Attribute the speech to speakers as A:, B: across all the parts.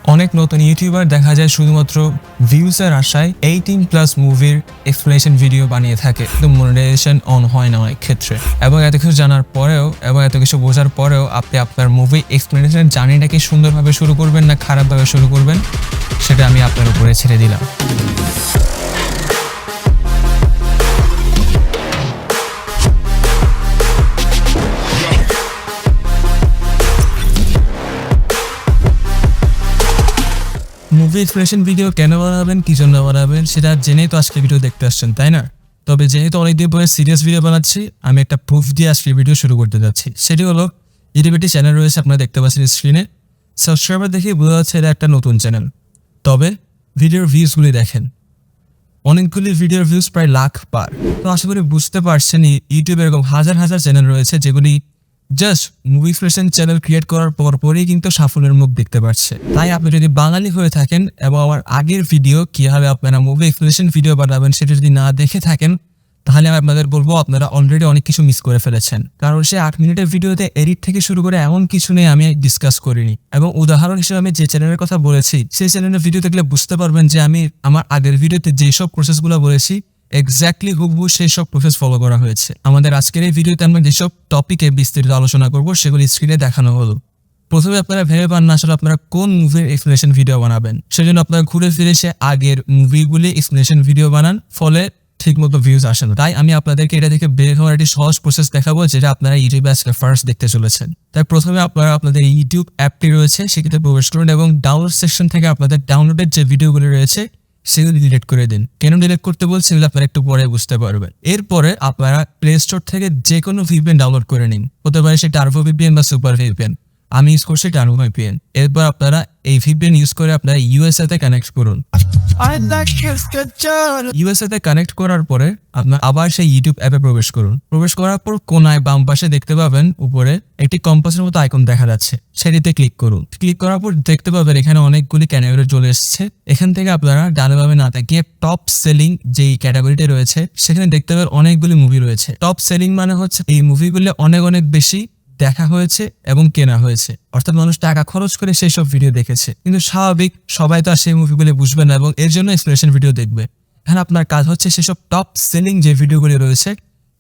A: অনেক নতুন ইউটিউবার দেখা যায় শুধুমাত্র ভিউজের আশায় 18+ মুভির এক্সপ্লেনেশন ভিডিও বানিয়ে থাকে, কিন্তু মনিটাইজেশন অন হয় না অনেক ক্ষেত্রে। এবং এত কিছু জানার পরেও এবং এত কিছু বোঝার পরেও আপনি আপনার মুভি এক্সপ্লেনেশন জার্নিটাকে সুন্দরভাবে শুরু করবেন না খারাপভাবে শুরু করবেন, সেটা আমি আপনার উপরে ছেড়ে দিলাম। মুভি এক্সপ্লেনেশন ভিডিও কেন বানাবেন, কি জন্য বানাবেন, সেটা জেনেই তো আজকে ভিডিও দেখতে আসছেন, তাই না? তবে যেহেতু অনেকদিন পরে সিরিয়াস ভিডিও বানাচ্ছি, আমি একটা প্রুফ দিয়ে আজকে ভিডিও শুরু করতে যাচ্ছি। সেটি হলো ইউটিউবে একটি চ্যানেল রয়েছে, আপনারা দেখতে পাচ্ছেন স্ক্রিনে। সাবস্ক্রাইবার দেখে বোঝা যাচ্ছে এটা একটা নতুন চ্যানেল। তবে ভিডিওর ভিউজগুলি দেখেন, অনেকগুলি ভিডিওর ভিউজ প্রায় লাখ পার। তো আশা করি বুঝতে পারছেন ইউটিউবে এরকম হাজার হাজার চ্যানেল রয়েছে যেগুলি just movie explanation channel create করার পরই কিন্তু সাফল্যের মুখ দেখতে পাচ্ছে। তাই আপনি যদি বাঙালি হয়ে থাকেন এবং আমার আগের ভিডিও কিভাবে আপনারা মুভি এক্সপ্লেনেশন ভিডিও বানাবেন সেটা যদি না দেখে থাকেন, তাহলে আমি আপনাদের বলবো আপনারা অলরেডি অনেক কিছু মিস করে ফেলেছেন। কারণ সে 8 মিনিটের ভিডিওতে এডিট থেকে শুরু করে এমন কিছু নেই আমি ডিসকাস করিনি। এবং উদাহরণ হিসেবে আমি যে চ্যানেলের কথা বলেছি সেই চ্যানেলের ভিডিও দেখলে বুঝতে পারবেন যে আমি আমার আগের ভিডিওতে যেসব প্রসেসগুলো বলেছি এক্স্যাক্টলি হুবহু সেই সব প্রসেস ফলো করা হয়েছে। আমাদের আজকের এই ভিডিওতে আমরা যেসব টপিকে বিস্তারিত আলোচনা করব সেগুলি স্ক্রিনে দেখানো হলো। প্রথমে আপনারা ভেবে পান না আসলে আপনারা কোন মুভির এক্সপ্লেনেশন ভিডিও বানাবেন, সেজন্য আপনারা ঘুরে ফিরে সে আগের মুভিগুলি এক্সপ্লেনেশন ভিডিও বানান, ফলে ঠিকমতো ভিউজ আসে না। তাই আমি আপনাদেরকে এটা থেকে বের হওয়ার একটি সহজ প্রসেস দেখাবো যেটা আপনারা ইউটিউবে আজকে ফার্স্ট দেখতে চলেছেন। তাই প্রথমে আপনারা আপনাদের ইউটিউব অ্যাপটি রয়েছে সেক্ষেত্রে প্রবেশ করুন এবং ডাউনলোড সেকশন থেকে আপনাদের ডাউনলোডের যে ভিডিওগুলি রয়েছে সেগুলি ডিলিট করে দিন। কেন ডিলিট করতে বলছি সেগুলো আপনারা একটু পরে বুঝতে পারবেন। এরপরে আপনারা প্লে স্টোর থেকে যে কোনো ভিপিএন ডাউনলোড করে নিন, হতে পারে সে টার্বো ভিপিএন বা সুপার ভিপিএন। আমি ইউজ করছি টার্বো ভিপিএন। এরপর আপনারা এই ভিপিএন ইউজ করে আপনারা ইউএসএ তে কানেক্ট করুন। ইউএসএ তে কানেক্ট করার পরে আপনার আবার সেই ইউটিউব অ্যাপে প্রবেশ করুন। প্রবেশ করার পর কোনায় বাম পাশে দেখতে পাবেন উপরে একটি কম্পাসের মতো আইকন দেখা যাচ্ছে, সেটিতে ক্লিক করুন। ক্লিক করার পর দেখতে পাবেন এখানে অনেকগুলি ক্যাটাগরি চলে এসেছে। এখান থেকে আপনারা ডানে বামে না তাকিয়ে টপ সেলিং যেই ক্যাটাগরিটা রয়েছে সেখানে দেখতে পাবেন অনেকগুলি মুভি রয়েছে। টপ সেলিং মানে হচ্ছে এই মুভিগুলো অনেক অনেক বেশি দেখা হয়েছে এবং কেনা হয়েছে, অর্থাৎ মানুষ টাকা খরচ করে সেই সব ভিডিও দেখেছে। কিন্তু স্বাভাবিক সবাই তো আর সেই মুভিগুলি বুঝবে না এবং এর জন্য এক্সপ্লেনেশন ভিডিও দেখবে। এখন আপনার কাজ হচ্ছে সেসব টপ সেলিং যে ভিডিওগুলি রয়েছে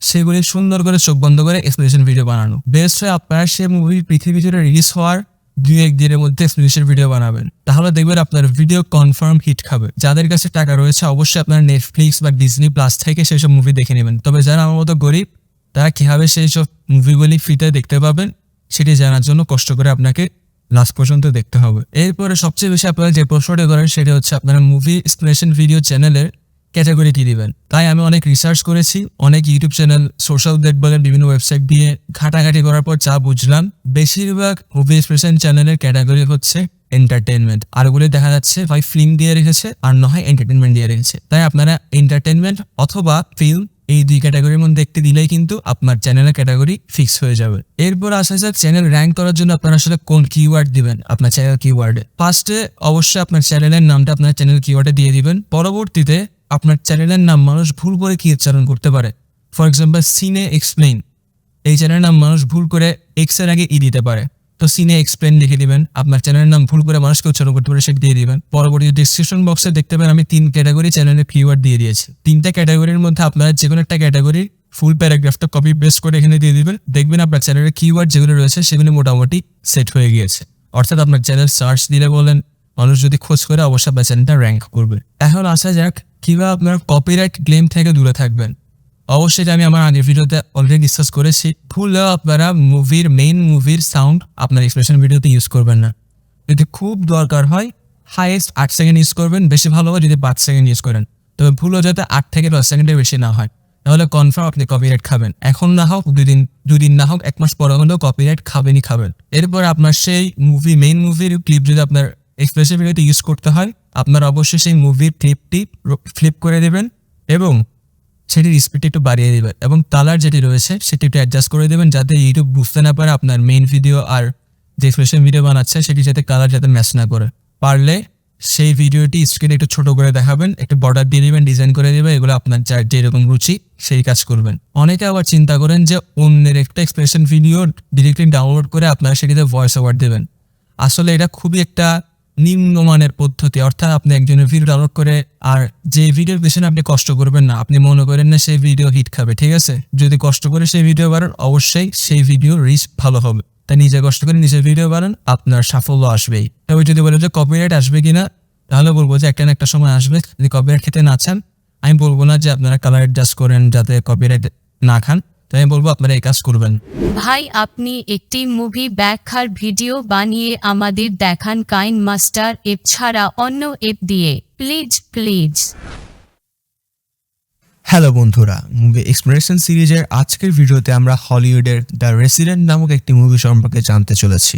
A: সেগুলি সুন্দর করে চোখ বন্ধ করে এক্সপ্লেনেশন ভিডিও বানানো। বেস্ট হয় আপনারা সেই মুভি পৃথিবী জুড়ে রিলিজ হওয়ার 2-1 দিনের মধ্যে এক্সপ্লেনেশন ভিডিও বানাবেন, তাহলে দেখবেন আপনার ভিডিও কনফার্ম হিট খাবে। যাদের কাছে টাকা রয়েছে অবশ্যই আপনারা নেটফ্লিক্স বা ডিজনি প্লাস থেকে সেই সব মুভি দেখে নেবেন। তবে যারা আমার মতো গরিব তারা কিভাবে সেই সব মুভিগুলি ফ্রিতে দেখতে পাবেন সেটি জানার জন্য কষ্ট করে আপনাকে লাস্ট পর্যন্ত দেখতে হবে। এরপরে সবচেয়ে বেশি আপনারা যে প্রশ্নটি করেন সেটা হচ্ছে আপনারা মুভি এক্সপ্লেনেশন ভিডিও চ্যানেলের ক্যাটাগরি কি দিবেন। তাই আমি অনেক রিসার্চ করেছি, অনেক ইউটিউব চ্যানেল, সোশ্যাল নেট বলেন, বিভিন্ন ওয়েবসাইট দিয়ে ঘাটাঘাটি করার পর যা বুঝলাম বেশিরভাগ মুভি এক্সপ্লেনেশন চ্যানেলের ক্যাটাগরি হচ্ছে এন্টারটেনমেন্ট। আরগুলি দেখা যাচ্ছে হয় ফিল্ম দিয়ে রেখেছে আর না হয় এন্টারটেনমেন্ট দিয়ে রেখেছে। তাই আপনারা এন্টারটেনমেন্ট অথবা ফিল্ম এই 2 ক্যাটাগরির মধ্যে একটি দিলেই কিন্তু আপনার চ্যানেলের ক্যাটাগরি ফিক্স হয়ে যাবে। এরপর আসা যাক চ্যানেল র্যাঙ্ক করার জন্য আপনারা আসলে কোন কিওয়ার্ড দিবেন আপনার চ্যানেল কিওয়ার্ডে। ফার্স্টে অবশ্যই আপনার চ্যানেলের নামটা আপনার চ্যানেল কিওয়ার্ডে দিয়ে দিবেন। পরবর্তীতে আপনার চ্যানেলের নাম মানুষ ভুল করে কি উচ্চারণ করতে পারে, ফর এক্সাম্পল সিনে এক্সপ্লেইন, এই চ্যানেলের নাম মানুষ ভুল করে এক্স এর আগে ই দিতে পারে, তো সিনে এক্সপ্লেইন লিখে দিবেন। আপনার চ্যানেলের নাম ভুল করে মানুষকে উচ্চারণ করতে পারে সেটা দিয়ে দিবেন। পরবর্তী ডিসক্রিপশন বক্সে দেখতে পাবেন আমি 3 ক্যাটাগরি চ্যানেলের কিওয়ার্ড দিয়ে দিয়েছি। 3টা ক্যাটাগরির মধ্যে আপনারা যে কোনো একটা ক্যাটাগরি ফুল প্যারাগ্রাফটা কপি পেস্ট করে এখানে দিয়ে দিবেন। দেখবেন আপনার চ্যানেলের কিওয়ার্ড যেগুলো রয়েছে সেগুলো মোটামুটি সেট হয়ে গিয়েছে। অর্থাৎ আপনার চ্যানেল সার্চ দিলে বলেন মানুষ যদি খোঁজ করে অবশ্যই আপনার চ্যানেলটা র্যাঙ্ক করবে। এখন আসা যাক কিভাবে আপনার কপিরাইট ক্লেম থেকে দূরে থাকবেন। অবশ্যই আমি আমার আগের ভিডিওতে অলরেডি ডিসকাস করেছি, ভুলেও আপনারা মেইন মুভির সাউন্ড আপনার এক্সপ্রেশন ভিডিওতে ইউজ করবেন না। যদি খুব দরকার হয় হাইয়েস্ট 8 সেকেন্ড ইউজ করবেন, বেশি ভালো হয় যদি 5 সেকেন্ড ইউজ করেন। তবে ভুলও যাতে 8 থেকে 10 সেকেন্ডের বেশি না হয়, তাহলে কনফার্ম আপনি কপিরাইট খাবেন। এখন না হোক 2 দিন না হোক 1 মাস পরে হলেও কপিরাইট খাবেনই খাবেন। এরপর আপনার সেই মেইন মুভির ক্লিপ যদি আপনার এক্সপ্রেশন ভিডিওতে ইউজ করতে হয়, আপনার অবশ্যই সেই মুভির ক্লিপটি ফ্লিপ করে দেবেন এবং সেটির স্পিড একটু বাড়িয়ে দেবেন এবং কালার যেটি রয়েছে সেটি একটু অ্যাডজাস্ট করে দেবেন যাতে ইউটিউব বুঝতে না পারে আপনার মেইন ভিডিও আর যে এক্সপ্রেশন ভিডিও বানাচ্ছে সেটি যাতে কালার যাতে ম্যাচ না করে। পারলে সেই ভিডিওটি স্ক্রিনে একটু ছোট করে দেখাবেন, একটু বর্ডার দিয়ে দিবেন, ডিজাইন করে দেবেন। এগুলো আপনার যার যেরকম রুচি সেই কাজ করবেন। অনেকে আবার চিন্তা করেন যে অন্যের একটা এক্সপ্রেশন ভিডিও ডিরেক্টলি ডাউনলোড করে আপনারা সেটিতে ভয়েস ওভার দেবেন। আসলে এটা খুবই একটা নিম্নমানের পদ্ধতি, অর্থাৎ আপনি একজনের ভিডিও ডাউনলোড করে আর যে ভিডিওর পেছনে আপনি কষ্ট করবেন না, আপনি মনে করেন না সেই ভিডিও হিট খাবে, ঠিক আছে? যদি কষ্ট করে সেই ভিডিও বানান অবশ্যই সেই ভিডিও রিচ ভালো হবে। তাই নিজে কষ্ট করে নিজের ভিডিও বানান, আপনার সাফল্য আসবেই। তবে যদি বলে যে কপিরাইট আসবে কিনা, তাহলে বলবো যে একটা না একটা সময় আসবে। যদি কপিরাইট খেতে না চান, আমি বলবো না যে আপনারা কালার অ্যাডজাস্ট করেন যাতে কপিরাইট না খান, তাই আমি বলবো আপনারা এই কাজ করবেন।
B: ভাই আপনি একটি মুভি ব্যাখ্যার ভিডিও বানিয়ে আমাদের দেখান কাইন মাস্টার অ্যাপ ছাড়া অন্য অ্যাপ দিয়ে, প্লিজ প্লিজ।
A: হ্যালো বন্ধুরা, মুভি এক্সপ্লোরেশন সিরিজের আজকের ভিডিওতে আমরা হলিউডের দ্য রেসিডেন্ট নামক একটি মুভি সম্পর্কে জানতে চলেছি।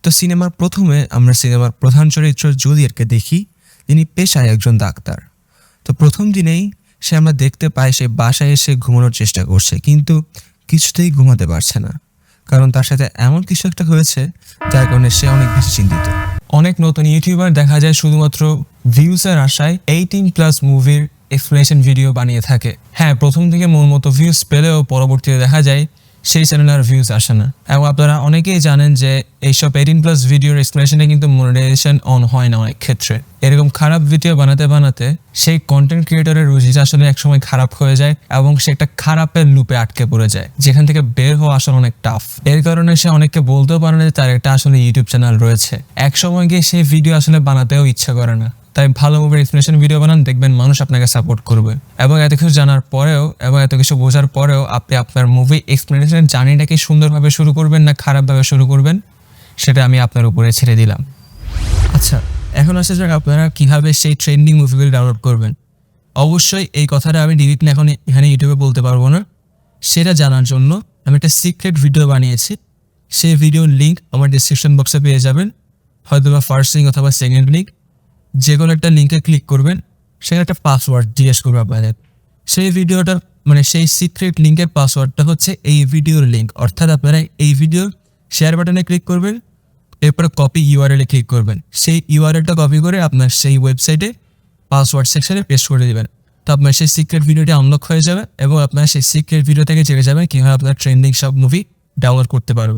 A: তো সিনেমার প্রথমে আমরা সিনেমার প্রধান চরিত্র জুলিয়েটকে দেখি, যিনি পেশায় একজন ডাক্তার। তো প্রথম দিনেই আমরা দেখতে পাই সে বাসায় এসে ঘুমানোর চেষ্টা করছে, কিন্তু কিছুতেই ঘুমাতে পারছে না, কারণ তার সাথে এমন কিছু একটা হয়েছে যার কারণে সে অনেক বেশি চিন্তিত। অনেক নতুন ইউটিউবার দেখা যায় শুধুমাত্র ভিউসের আশায় 18+ মুভির এক্সপ্লেনেশন ভিডিও বানিয়ে থাকে। হ্যাঁ, প্রথম থেকে মন মতো ভিউজ পেলেও পরবর্তীতে দেখা যায় সেই চ্যানেলে আর ভিউজ আসে না। এবং আপনারা অনেকেই জানেন যে এইসব 18+ ভিডিওর এক্সপ্লেনেশনে কিন্তু মনিটাইজেশন অন হয় না অনেক ক্ষেত্রে। এরকম খারাপ ভিডিও বানাতে বানাতে সেই কন্টেন্ট ক্রিয়েটরের রুচিটা আসলে একসময় খারাপ হয়ে যায় এবং সে একটা খারাপের লুপে আটকে পড়ে যায়, যেখান থেকে বের হওয়া আসলে অনেক টাফ। এর কারণে সে অনেককে বলতেও পারে না যে তার একটা আসলে ইউটিউব চ্যানেল রয়েছে। এক সময় গিয়ে সেই ভিডিও আসলে বানাতেও ইচ্ছা করে না। তাই ভালো মুভির এক্সপ্লেনেশন ভিডিও বানান, দেখবেন মানুষ আপনাকে সাপোর্ট করবে। এবং এত কিছু জানার পরেও এবং এত কিছু বোঝার পরেও আপনি আপনার মুভি এক্সপ্লেনেশন জার্নিটাকে সুন্দরভাবে শুরু করবেন না খারাপভাবে শুরু করবেন, সেটা আমি আপনার উপরে ছেড়ে দিলাম। আচ্ছা, এখন আসা যাক আপনারা কীভাবে সেই ট্রেন্ডিং মুভিগুলি ডাউনলোড করবেন। অবশ্যই এই কথাটা আমি ডিরেক্ট এখন এখানে ইউটিউবে বলতে পারবো না। সেটা জানার জন্য আমি একটা সিক্রেট ভিডিও বানিয়েছি। সেই ভিডিওর লিঙ্ক আমার ডিসক্রিপশন বক্সে পেয়ে যাবেন, হয়তো বা ফার্স্ট লিঙ্ক অথবা সেকেন্ড লিঙ্ক। যে কোনো একটা লিঙ্কে ক্লিক করবেন, সেখানে একটা পাসওয়ার্ড জিজ্ঞেস করবে আপনাদের। সেই ভিডিওটার সেই সিক্রেট লিঙ্কের পাসওয়ার্ডটা হচ্ছে এই ভিডিওর লিঙ্ক, অর্থাৎ আপনারা এই ভিডিওর শেয়ার বাটনে ক্লিক করবেন, এরপরে কপি ইউআরএলে ক্লিক করবেন। সেই ইউআরএলটা কপি করে আপনার সেই ওয়েবসাইটে পাসওয়ার্ড সেকশনে পেস্ট করে দেবেন। তো আপনার সেই সিক্রেট ভিডিওটি আনলক হয়ে যাবে এবং আপনার সেই সিক্রেট ভিডিও থেকে জেনে যাবেন কীভাবে আপনার ট্রেন্ডিং সব মুভি ডাউনলোড করতে পারবেন।